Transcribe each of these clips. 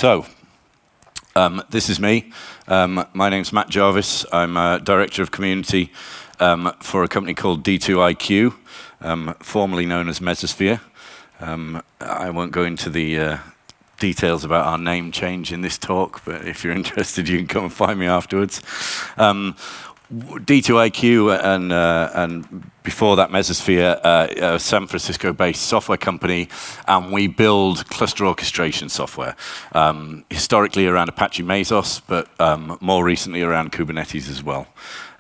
So, this is me. My name's Matt Jarvis. I'm Director of Community for a company called D2IQ, formerly known as Mesosphere. I won't go into the details about our name change in this talk, but if you're interested, you can come and find me afterwards. D2IQ and before that Mesosphere, a San Francisco-based software company, and we build cluster orchestration software, historically around Apache Mesos, but more recently around Kubernetes as well.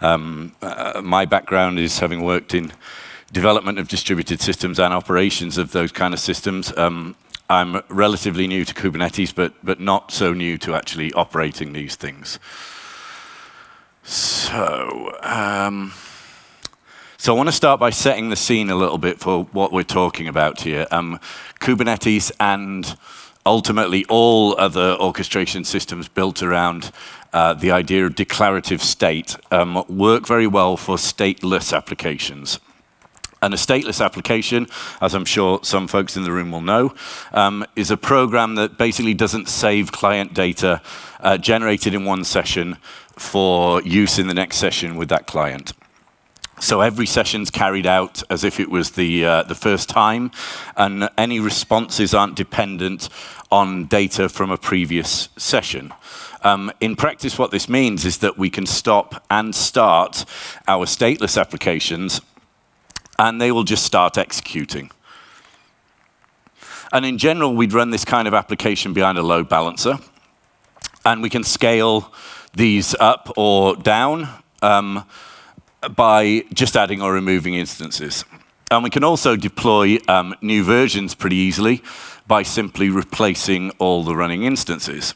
My background is having worked in development of distributed systems and operations of those kind of systems. I'm relatively new to Kubernetes, but not so new to actually operating these things. So I want to start by setting the scene a little bit for what we're talking about here. Kubernetes and ultimately all other orchestration systems built around the idea of declarative state work very well for stateless applications. And a stateless application, as I'm sure some folks in the room will know, is a program that basically doesn't save client data generated in one session for use in the next session with that client. So every session's carried out as if it was the first time, and any responses aren't dependent on data from a previous session. In practice, what this means is that we can stop and start our stateless applications, and they will just start executing. And in general, we'd run this kind of application behind a load balancer, and we can scale these up or down by just adding or removing instances. And we can also deploy new versions pretty easily by simply replacing all the running instances.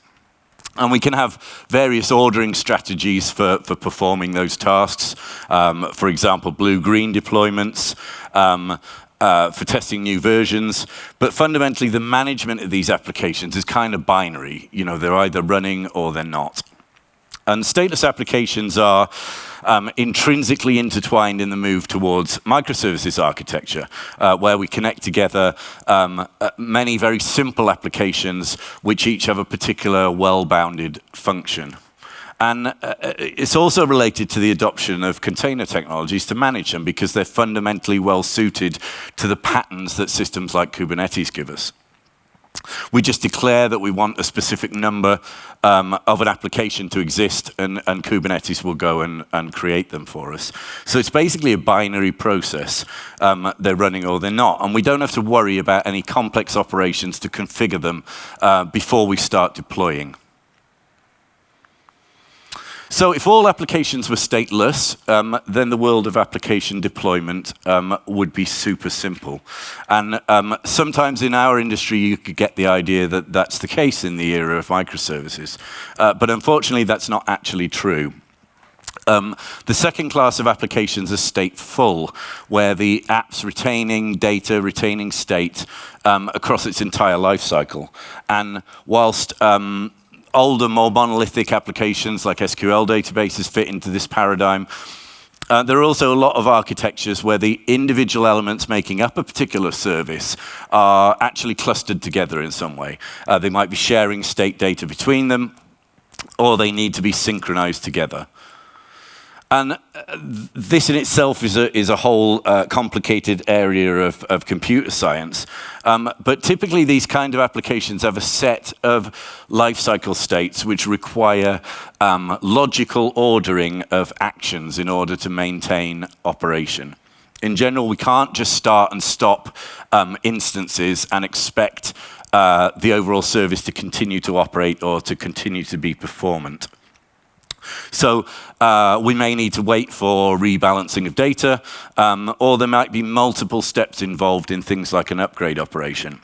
And we can have various ordering strategies for performing those tasks. For example, blue-green deployments, for testing new versions. But fundamentally, the management of these applications is kind of binary. You know, they're either running or they're not. And stateless applications are intrinsically intertwined in the move towards microservices architecture, where we connect together many very simple applications which each have a particular well-bounded function. And it's also related to the adoption of container technologies to manage them, because they're fundamentally well-suited to the patterns that systems like Kubernetes give us. We just declare that we want a specific number of an application to exist, and Kubernetes will go and create them for us. So it's basically a binary process. They're running or they're not. And we don't have to worry about any complex operations to configure them before we start deploying. So if all applications were stateless, then the world of application deployment would be super simple. And sometimes in our industry, you could get the idea that that's the case in the era of microservices. But unfortunately, that's not actually true. The second class of applications is stateful, where the app's retaining data, retaining state across its entire life cycle. And whilst older, more monolithic applications like SQL databases fit into this paradigm, there are also a lot of architectures where the individual elements making up a particular service are actually clustered together in some way. They might be sharing state data between them, or they need to be synchronized together. And this in itself is a whole complicated area of computer science. But typically these kind of applications have a set of lifecycle states which require logical ordering of actions in order to maintain operation. In general, we can't just start and stop instances and expect the overall service to continue to operate or to continue to be performant. So we may need to wait for rebalancing of data, or there might be multiple steps involved in things like an upgrade operation.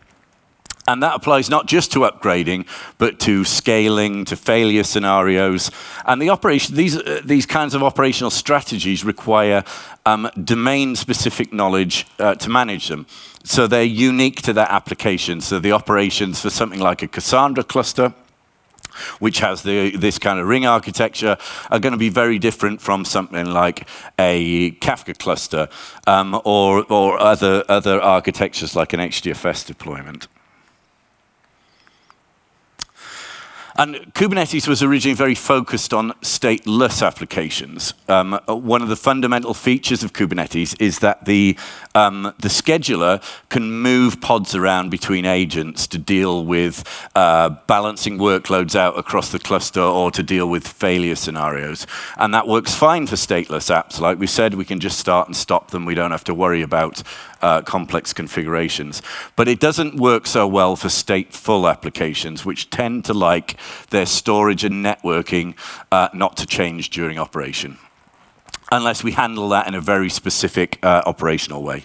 And that applies not just to upgrading, but to scaling, to failure scenarios. And the operation, these kinds of operational strategies require domain-specific knowledge to manage them. So they're unique to that application. So the operations for something like a Cassandra cluster, which has this kind of ring architecture, are going to be very different from something like a Kafka cluster or other architectures like an HDFS deployment. And Kubernetes was originally very focused on stateless applications. One of the fundamental features of Kubernetes is that the scheduler can move pods around between agents to deal with balancing workloads out across the cluster or to deal with failure scenarios. And that works fine for stateless apps. Like we said, we can just start and stop them. We don't have to worry about complex configurations. But it doesn't work so well for stateful applications, which tend to like their storage and networking not to change during operation, unless we handle that in a very specific operational way.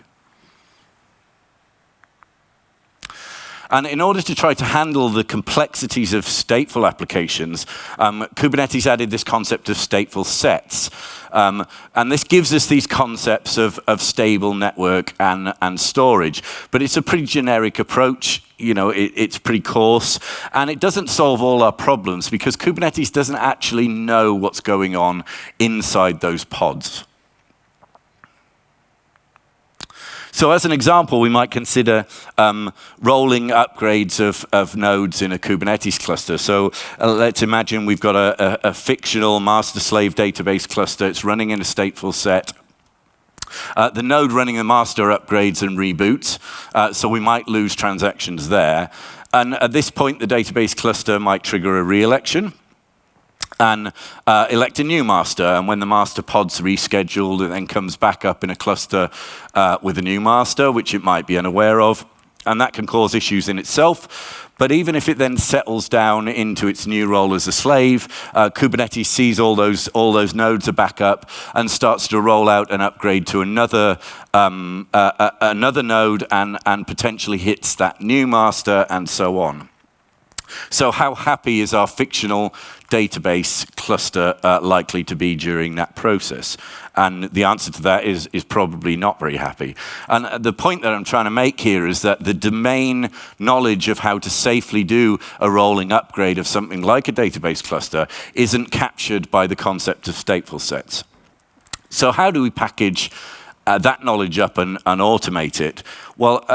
And in order to try to handle the complexities of stateful applications, Kubernetes added this concept of stateful sets. And this gives us these concepts of stable network and storage. But it's a pretty generic approach. You know, it's pretty coarse. And it doesn't solve all our problems because Kubernetes doesn't actually know what's going on inside those pods. So as an example, we might consider rolling upgrades of nodes in a Kubernetes cluster. So let's imagine we've got a fictional master-slave database cluster. It's running in a stateful set. The node running the master upgrades and reboots, so we might lose transactions there. And at this point, the database cluster might trigger a re-election and elect a new master. And when the master pod's rescheduled, it then comes back up in a cluster with a new master, which it might be unaware of. And that can cause issues in itself. But even if it then settles down into its new role as a slave, Kubernetes sees all those nodes are back up and starts to roll out an upgrade to another node and potentially hits that new master and so on. So how happy is our fictional database cluster likely to be during that process? And the answer to that is probably not very happy. And the point that I'm trying to make here is that the domain knowledge of how to safely do a rolling upgrade of something like a database cluster isn't captured by the concept of stateful sets. So how do we package that knowledge up and automate it? Well,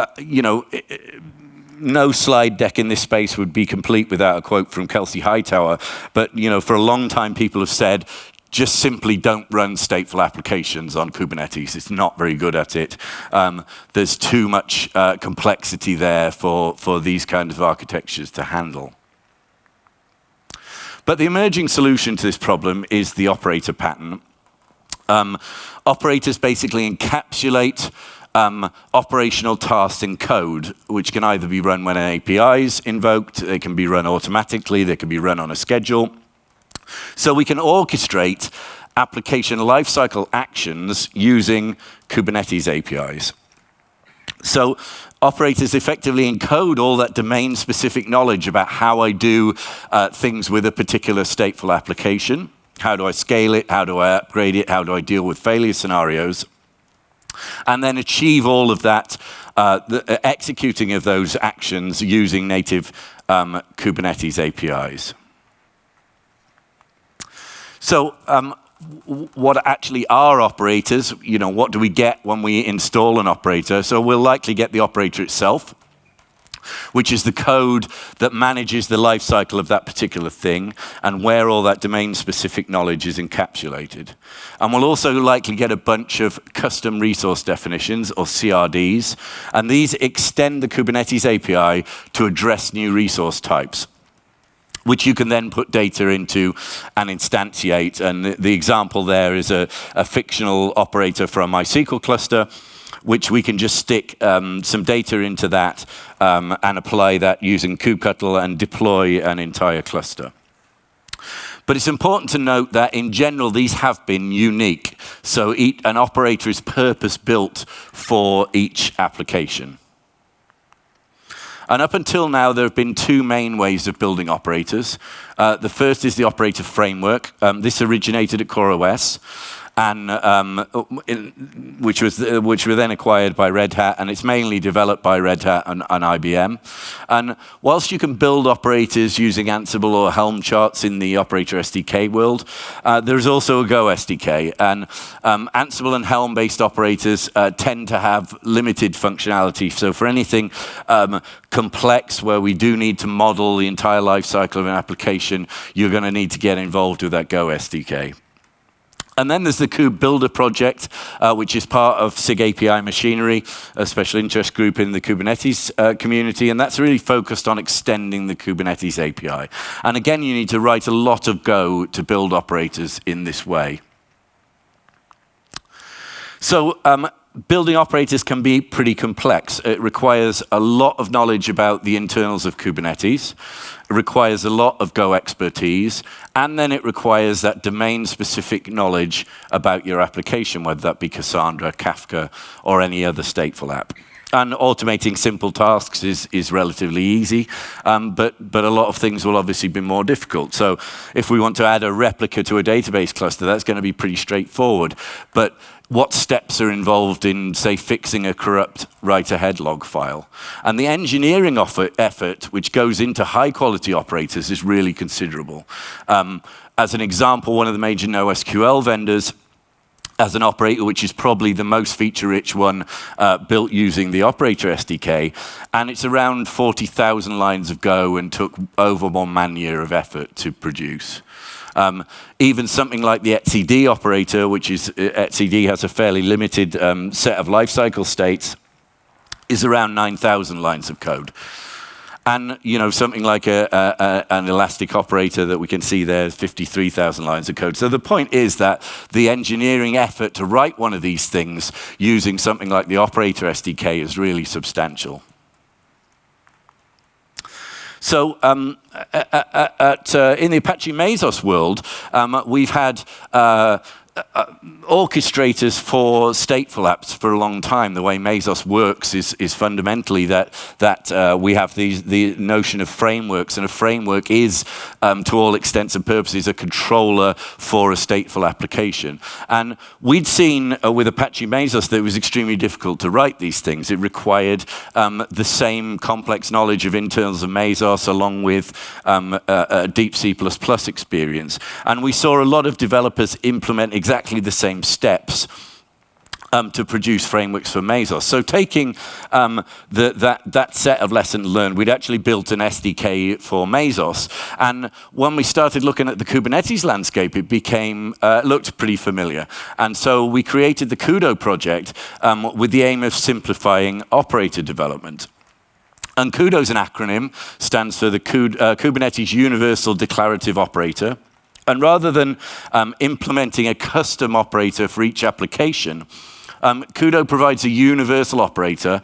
no slide deck in this space would be complete without a quote from Kelsey Hightower. But for a long time, people have said, just simply don't run stateful applications on Kubernetes. It's not very good at it. There's too much complexity there for these kinds of architectures to handle. But the emerging solution to this problem is the operator pattern. Operators basically encapsulate operational tasks in code, which can either be run when an API is invoked, they can be run automatically, they can be run on a schedule. So we can orchestrate application lifecycle actions using Kubernetes APIs. So operators effectively encode all that domain-specific knowledge about how I do things with a particular stateful application. How do I scale it? How do I upgrade it? How do I deal with failure scenarios? And then achieve all of that, the executing of those actions using native Kubernetes APIs. So what actually are operators? What do we get when we install an operator? So we'll likely get the operator itself, which is the code that manages the life cycle of that particular thing and where all that domain-specific knowledge is encapsulated. And we'll also likely get a bunch of custom resource definitions, or CRDs, and these extend the Kubernetes API to address new resource types, which you can then put data into and instantiate. And the example there is a fictional operator for a MySQL cluster, which we can just stick some data into that and apply that using kubectl and deploy an entire cluster. But it's important to note that in general, these have been unique. So an operator is purpose-built for each application. And up until now, there have been two main ways of building operators. The first is the operator framework. This originated at CoreOS. and which were then acquired by Red Hat, and it's mainly developed by Red Hat and IBM. And whilst you can build operators using Ansible or Helm charts in the operator SDK world, there's also a Go SDK, and Ansible and Helm-based operators tend to have limited functionality. So for anything complex where we do need to model the entire life cycle of an application, you're going to need to get involved with that Go SDK. And then there's the Kube Builder project, which is part of SIG API Machinery, a special interest group in the Kubernetes community, and that's really focused on extending the Kubernetes API. And again, you need to write a lot of Go to build operators in this way. So building operators can be pretty complex. It requires a lot of knowledge about the internals of Kubernetes. It requires a lot of Go expertise. And then it requires that domain-specific knowledge about your application, whether that be Cassandra, Kafka, or any other stateful app. And automating simple tasks is relatively easy, but a lot of things will obviously be more difficult. So if we want to add a replica to a database cluster, that's going to be pretty straightforward. But what steps are involved in, say, fixing a corrupt write-ahead log file? And the engineering effort, which goes into high-quality operators, is really considerable. As an example, one of the major NoSQL vendors has an operator which is probably the most feature-rich one built using the operator SDK, and it's around 40,000 lines of Go and took over 1 man-year of effort to produce. Even something like the etcd operator, which is etcd has a fairly limited set of lifecycle states, is around 9,000 lines of code. And something like an elastic operator that we can see there is 53,000 lines of code. So the point is that the engineering effort to write one of these things using something like the operator SDK is really substantial. So in the Apache Mesos world, we've had orchestrators for stateful apps for a long time. The way Mesos works is fundamentally that we have the notion of frameworks, and a framework is, to all extents and purposes, a controller for a stateful application. And we'd seen with Apache Mesos that it was extremely difficult to write these things. It required the same complex knowledge of internals of Mesos along with a deep C++ experience. And we saw a lot of developers implement exactly the same steps to produce frameworks for Mesos. So taking that set of lessons learned, we'd actually built an SDK for Mesos. And when we started looking at the Kubernetes landscape, it looked pretty familiar. And so we created the Kudo project with the aim of simplifying operator development. And Kudo is an acronym, stands for the Kubernetes Universal Declarative Operator. And rather than implementing a custom operator for each application, Kudo provides a universal operator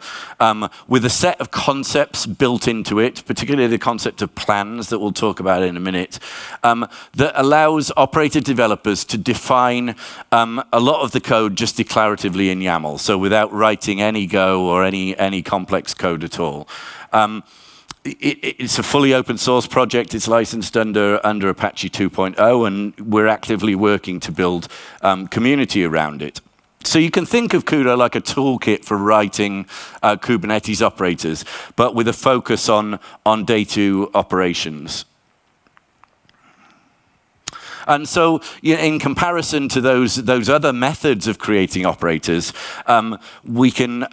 with a set of concepts built into it, particularly the concept of plans that we'll talk about in a minute, that allows operator developers to define a lot of the code just declaratively in YAML, so without writing any Go or any complex code at all. It's a fully open source project. It's licensed under Apache 2.0, and we're actively working to build community around it. So you can think of Kudo like a toolkit for writing Kubernetes operators, but with a focus on day 2 operations. And so, in comparison to those other methods of creating operators, we can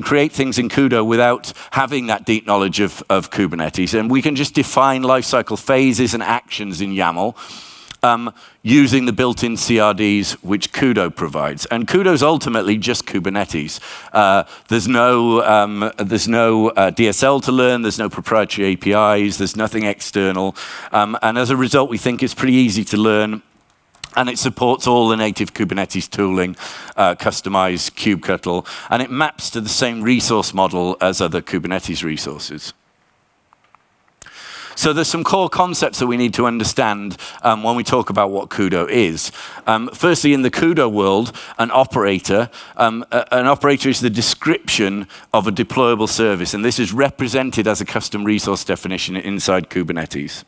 create things in Kudo without having that deep knowledge of Kubernetes, and we can just define lifecycle phases and actions in YAML using the built-in CRDs which Kudo provides. And Kudo's ultimately just Kubernetes. There's no DSL to learn, there's no proprietary APIs, there's nothing external. And as a result, we think it's pretty easy to learn. And it supports all the native Kubernetes tooling, customized kubectl, and it maps to the same resource model as other Kubernetes resources. So there's some core concepts that we need to understand when we talk about what Kudo is. Firstly, in the Kudo world, an operator is the description of a deployable service, and this is represented as a custom resource definition inside Kubernetes.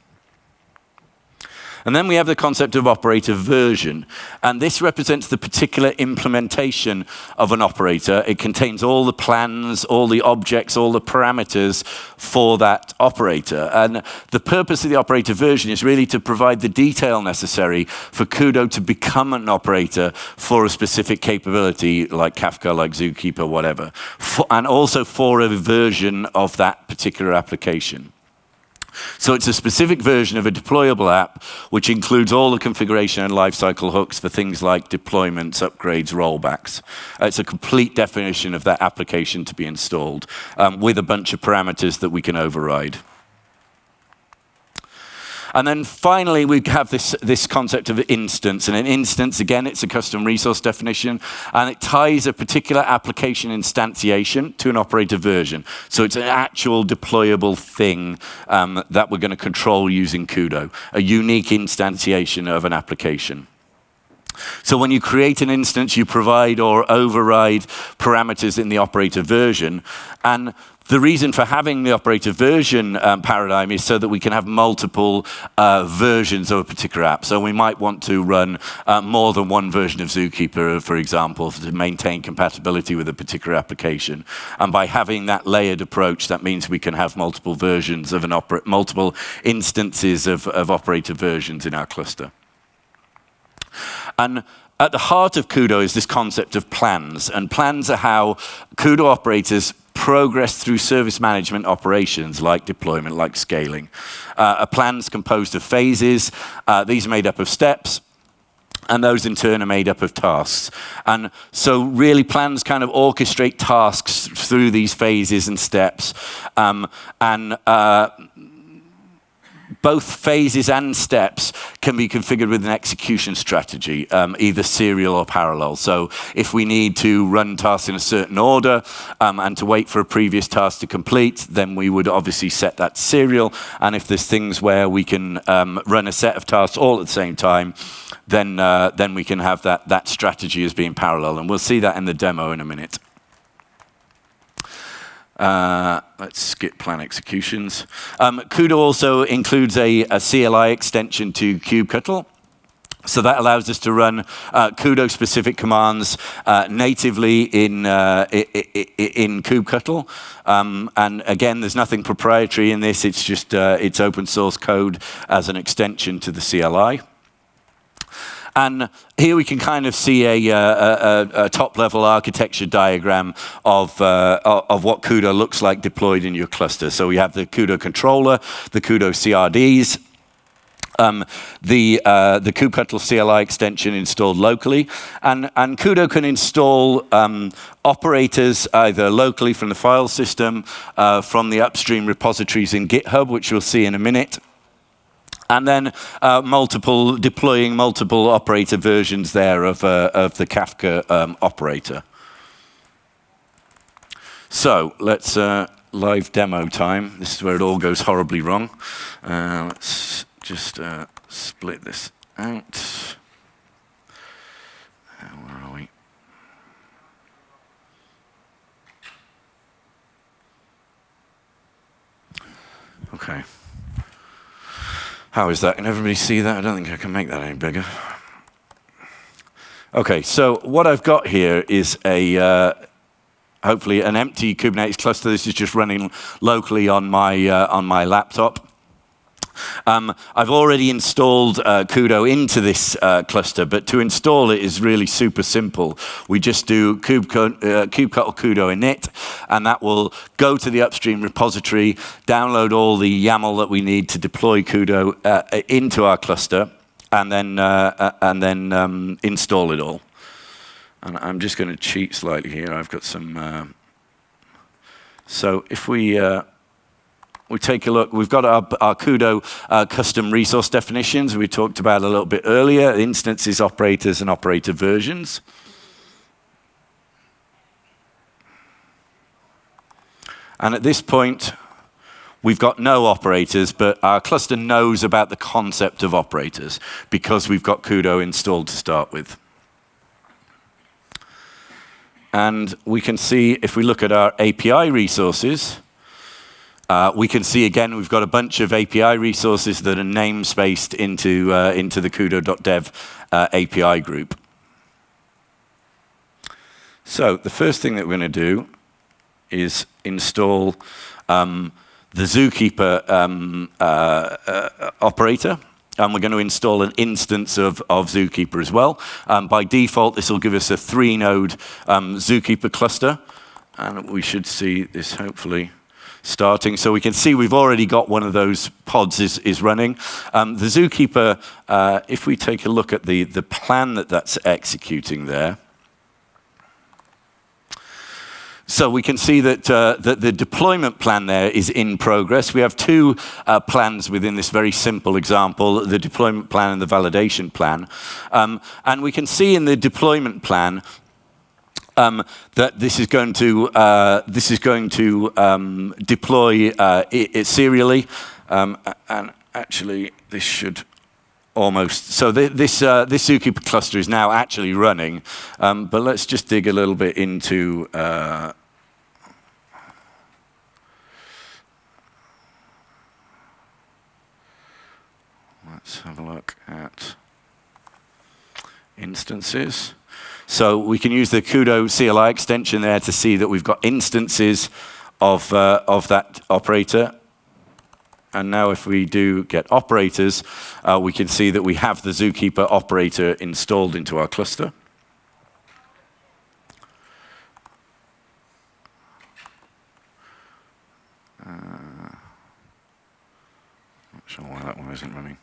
And then we have the concept of operator version. And this represents the particular implementation of an operator. It contains all the plans, all the objects, all the parameters for that operator. And the purpose of the operator version is really to provide the detail necessary for Kudo to become an operator for a specific capability like Kafka, like Zookeeper, whatever. And also for a version of that particular application. So it's a specific version of a deployable app, which includes all the configuration and lifecycle hooks for things like deployments, upgrades, rollbacks. It's a complete definition of that application to be installed with a bunch of parameters that we can override. And then finally, we have this concept of instance. And an instance, again, it's a custom resource definition, and it ties a particular application instantiation to an operator version. So it's an actual deployable thing that we're going to control using Kudo, a unique instantiation of an application. So when you create an instance, you provide or override parameters in the operator version. And the reason for having the operator version paradigm is so that we can have multiple versions of a particular app. So we might want to run more than one version of Zookeeper, for example, to maintain compatibility with a particular application. And by having that layered approach, that means we can have multiple versions of multiple instances of operator versions in our cluster. And at the heart of Kudo is this concept of plans. And plans are how Kudo operators progress through service management operations like deployment, like scaling. A plan's composed of phases. These are made up of steps. And those in turn are made up of tasks. And so really plans kind of orchestrate tasks through these phases and steps. Both phases and steps can be configured with an execution strategy, either serial or parallel. So if we need to run tasks in a certain order and to wait for a previous task to complete, then we would obviously set that serial. And if there's things where we can run a set of tasks all at the same time, then we can have that strategy as being parallel. And we'll see that in the demo in a minute. Let's skip plan executions. Kudo also includes a CLI extension to kubectl. So that allows us to run Kudo-specific commands natively in kubectl. And again, there's nothing proprietary in this. It's just it's open source code as an extension to the CLI. And here we can kind of see a top-level architecture diagram of what Kudo looks like deployed in your cluster. So we have the Kudo controller, the Kudo CRDs, the kubectl CLI extension installed locally, and Kudo can install operators either locally from the file system, from the upstream repositories in GitHub, which we'll see in a minute. And then deploying multiple operator versions there of the Kafka operator. So let's live demo time. This is where it all goes horribly wrong. Let's just split this out. Where are we? Okay. How is that? Can everybody see that? I don't think I can make that any bigger. Okay, so what I've got here is hopefully an empty Kubernetes cluster. This is just running locally on my laptop. I've already installed Kudo into this cluster, but to install it is really super simple. We just do kubectl Kudo init, and that will go to the upstream repository, download all the YAML that we need to deploy Kudo into our cluster, and then install it all. And I'm just going to cheat slightly here. I've got some. So if we take a look, we've got our Kudo custom resource definitions we talked about a little bit earlier, instances, operators, and operator versions. And at this point, we've got no operators, but our cluster knows about the concept of operators because we've got Kudo installed to start with. And we can see, if we look at our API resources, We can see again we've got a bunch of API resources that are namespaced into the kudo.dev API group. So the first thing that we're going to do is install the Zookeeper operator. And we're going to install an instance of Zookeeper as well. By default, this will give us a 3-node Zookeeper cluster. And we should see this hopefully starting. So we can see we've already got one of those pods is running. The Zookeeper, if we take a look at the plan that's executing there, so we can see that the deployment plan there is in progress. We have two plans within this very simple example, the deployment plan and the validation plan. And we can see in the deployment plan that this is going to deploy it serially. And actually, this should almost. So this Zookeeper cluster is now actually running. But let's just dig a little bit into. Let's have a look at instances. So we can use the Kudo CLI extension there to see that we've got instances of that operator. And now if we do get operators, we can see that we have the Zookeeper operator installed into our cluster. Not sure why that one isn't running.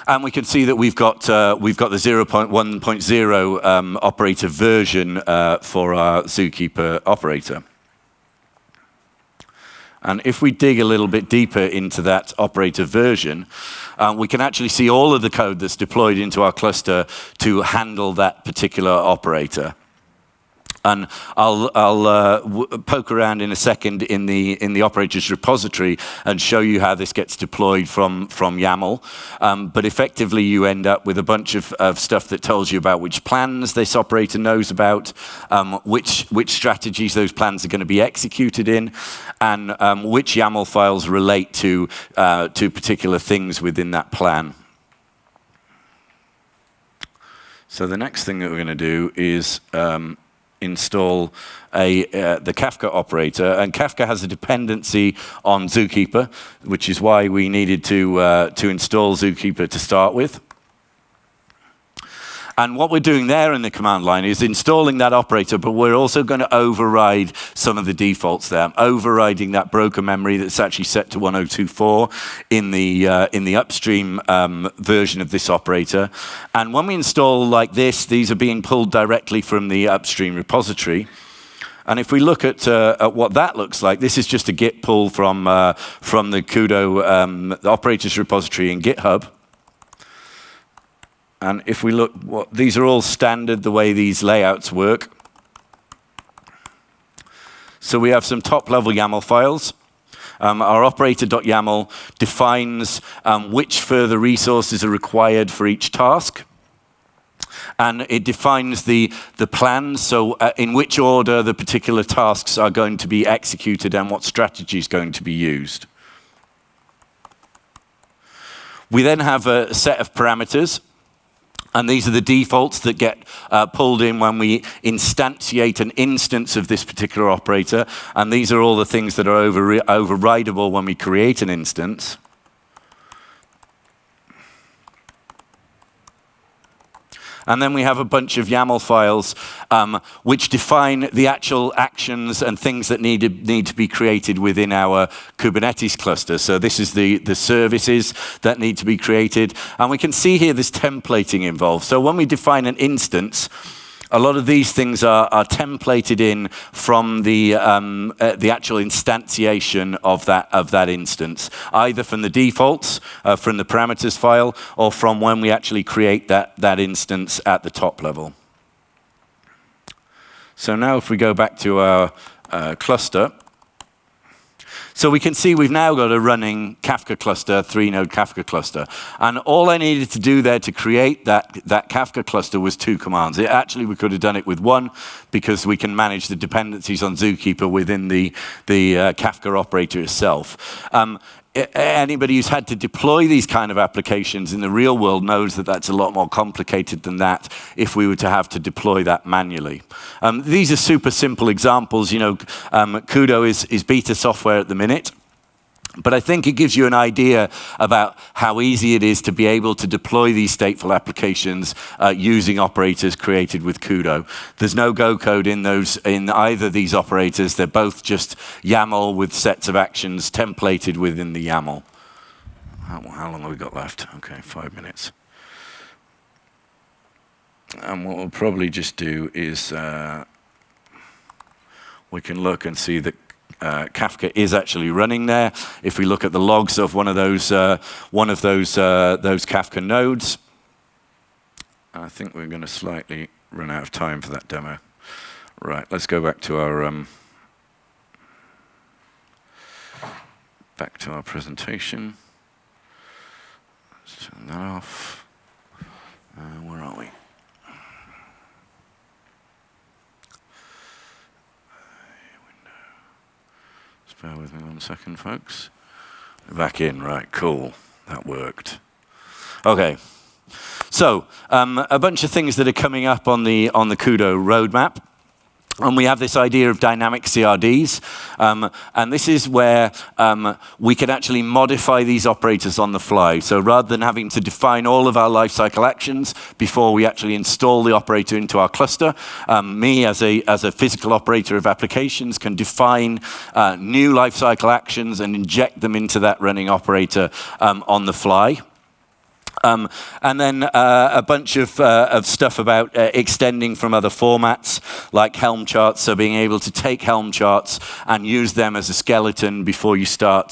And we can see that we've got the 0.1.0 operator version for our Zookeeper operator. And if we dig a little bit deeper into that operator version, we can actually see all of the code that's deployed into our cluster to handle that particular operator. And I'll poke around in a second in the operators repository and show you how this gets deployed from YAML. But effectively, you end up with a bunch of stuff that tells you about which plans this operator knows about, which strategies those plans are going to be executed in, and which YAML files relate to particular things within that plan. So the next thing that we're going to do is install the Kafka operator, and Kafka has a dependency on Zookeeper, which is why we needed to install Zookeeper to start with. And what we're doing there in the command line is installing that operator, but we're also going to override some of the defaults there. I'm overriding that broker memory that's actually set to 1024 in the upstream version of this operator. And when we install like this, these are being pulled directly from the upstream repository. And if we look at what that looks like, this is just a Git pull from the Kudo the operators repository in GitHub. And if we look, these are all standard the way these layouts work. So we have some top-level YAML files. Our operator.yaml defines which further resources are required for each task. And it defines the plan, so in which order the particular tasks are going to be executed and what strategy is going to be used. We then have a set of parameters. And these are the defaults that get pulled in when we instantiate an instance of this particular operator. And these are all the things that are overridable when we create an instance. And then we have a bunch of YAML files which define the actual actions and things that need to be created within our Kubernetes cluster. So this is the services that need to be created. And we can see here this templating involved. So when we define an instance, a lot of these things are templated in from the actual instantiation of that instance, either from the defaults, from the parameters file, or from when we actually create that instance at the top level. So now if we go back to our cluster, So we can see we've now got a running Kafka cluster, 3-node Kafka cluster. And all I needed to do there to create that Kafka cluster was 2 commands. Actually, we could have done it with 1 because we can manage the dependencies on Zookeeper within the Kafka operator itself. Anybody who's had to deploy these kind of applications in the real world knows that that's a lot more complicated than that if we were to have to deploy that manually. These are super simple examples. Kudo is beta software at the minute. But I think it gives you an idea about how easy it is to be able to deploy these stateful applications using operators created with Kudo. There's no Go code in either of these operators. They're both just YAML with sets of actions templated within the YAML. How long have we got left? Okay, 5 minutes. And what we'll probably just do is we can look and see that Kafka is actually running there. If we look at the logs of one of those Kafka nodes, I think we're going to slightly run out of time for that demo. Right, let's go back to our presentation. Let's turn that off. Where are we? Bear with me 1 second, folks. Back in, right, cool. That worked. Okay. So, a bunch of things that are coming up on the Kudo roadmap. And we have this idea of dynamic CRDs. And this is where we can actually modify these operators on the fly. So rather than having to define all of our lifecycle actions before we actually install the operator into our cluster, me as a physical operator of applications can define new lifecycle actions and inject them into that running operator on the fly. And then a bunch of stuff about extending from other formats like Helm charts, so being able to take Helm charts and use them as a skeleton before you start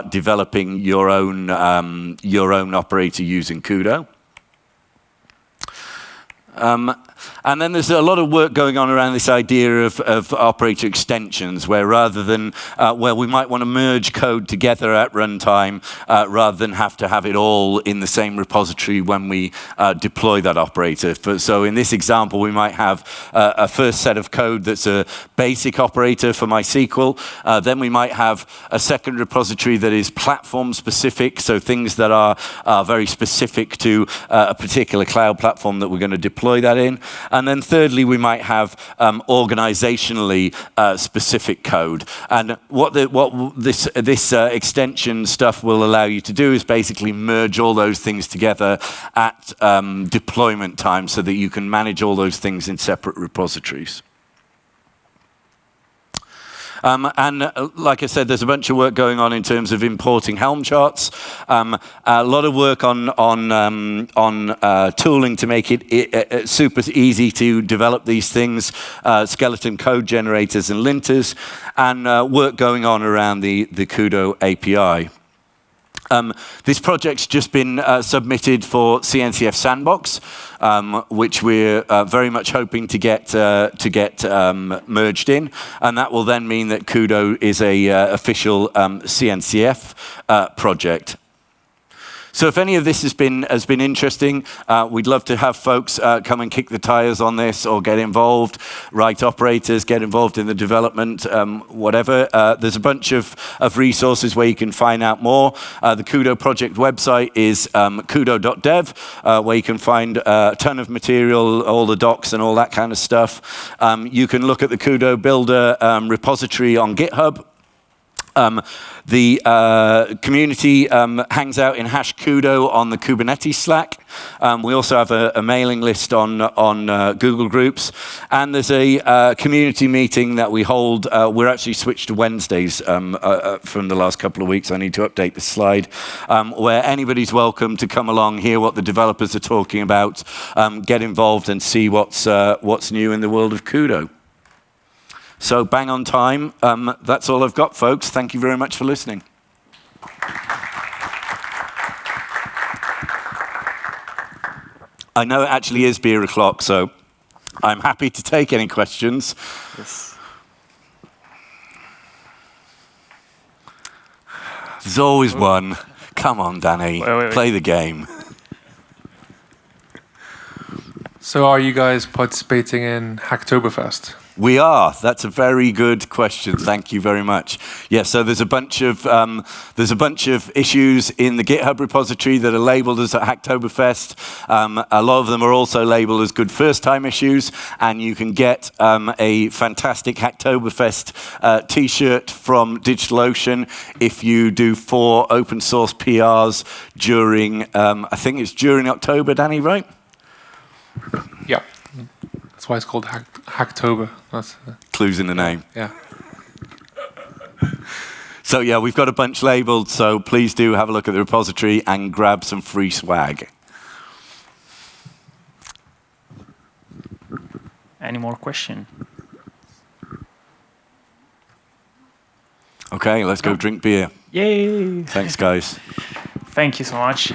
developing your own operator using Kudo. And then there's a lot of work going on around this idea of operator extensions, where rather than where we might want to merge code together at runtime, rather than have to have it all in the same repository when we deploy that operator. So in this example, we might have a first set of code that's a basic operator for MySQL. Then we might have a second repository that is platform specific, so things that are very specific to a particular cloud platform that we're going to deploy that in. And then thirdly, we might have organizationally specific code. And what this extension stuff will allow you to do is basically merge all those things together at deployment time so that you can manage all those things in separate repositories. And like I said, there's a bunch of work going on in terms of importing Helm charts. A lot of work on tooling to make it super easy to develop these things, skeleton code generators and linters, and work going on around the Kudo API. This project's just been submitted for CNCF Sandbox, which we're very much hoping to get merged in, and that will then mean that Kudo is a official CNCF project. So if any of this has been interesting, we'd love to have folks come and kick the tires on this or get involved, write operators, get involved in the development, whatever. There's a bunch of resources where you can find out more. The Kudo project website is kudo.dev, where you can find a ton of material, all the docs and all that kind of stuff. You can look at the Kudo Builder repository on GitHub. The community hangs out in #Kudo on the Kubernetes Slack. We also have a mailing list on Google Groups. And there's a community meeting that we hold. We're actually switched to Wednesdays from the last couple of weeks. I need to update the slide. Where anybody's welcome to come along, hear what the developers are talking about, get involved and see what's new in the world of Kudo. So bang on time. That's all I've got, folks. Thank you very much for listening. I know it actually is beer o'clock, so I'm happy to take any questions. Yes. There's always one. Come on, Danny. Wait. Play the game. So are you guys participating in Hacktoberfest? We are. That's a very good question. Thank you very much. Yeah. So there's a bunch of issues in the GitHub repository that are labeled as Hacktoberfest. A lot of them are also labeled as good first-time issues, and you can get a fantastic Hacktoberfest T-shirt from DigitalOcean if you do 4 open source PRs during. I think it's during October, Danny, right? Yeah. That's why it's called Hacktober. That's clues in the name. Yeah. So yeah, we've got a bunch labeled, so please do have a look at the repository and grab some free swag. Any more question? Okay, let's go drink beer. Yay! Thanks, guys. Thank you so much.